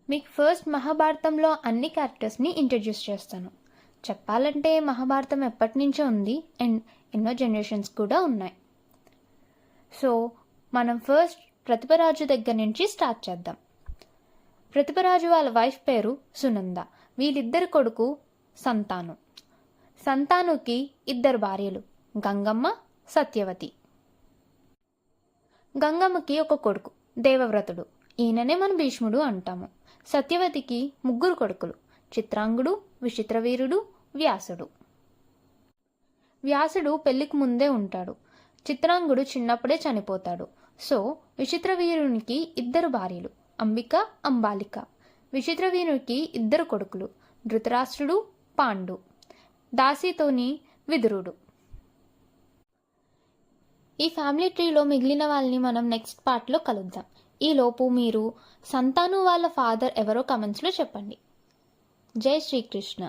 మీకు ఫస్ట్ మహాభారతంలో అన్ని క్యారెక్టర్స్ని ఇంట్రడ్యూస్ చేస్తాను. చెప్పాలంటే మహాభారతం ఎప్పటి నుంచో ఉంది అండ్ ఎన్నో జనరేషన్స్ కూడా ఉన్నాయి. సో మనం ఫస్ట్ ప్రతిభరాజు దగ్గర నుంచి స్టార్ట్ చేద్దాం. ప్రతిభరాజు వాళ్ళ వైఫ్ పేరు సునంద. వీళ్ళిద్దరి కొడుకు సంతాను. సంతానుకి 2 భార్యలు, గంగమ్మ, సత్యవతి. గంగమ్మకి ఒక కొడుకు దేవవ్రతుడు. ఈయననే మన భీష్ముడు అంటాము. సత్యవతికి 3 కొడుకులు, చిత్రాంగుడు, విచిత్రవీరుడు, వ్యాసుడు. వ్యాసుడు పెళ్లికి ముందే ఉంటాడు. చిత్రాంగుడు చిన్నప్పుడే చనిపోతాడు. సో విచిత్రవీరునికి 2 భార్యలు, అంబిక, అంబాలిక. విచిత్రవీరునికి 2 కొడుకులు, ధృతరాష్ట్రుడు, పాండు. దాసితోని విదురుడు. ఈ ఫ్యామిలీ ట్రీలో మిగిలిన వాళ్ళని మనం నెక్స్ట్ పార్ట్లో కలుద్దాం. ఈలోపు మీరు సంతాను వాళ్ళ ఫాదర్ ఎవరో కమెంట్స్లో చెప్పండి. జై శ్రీకృష్ణ.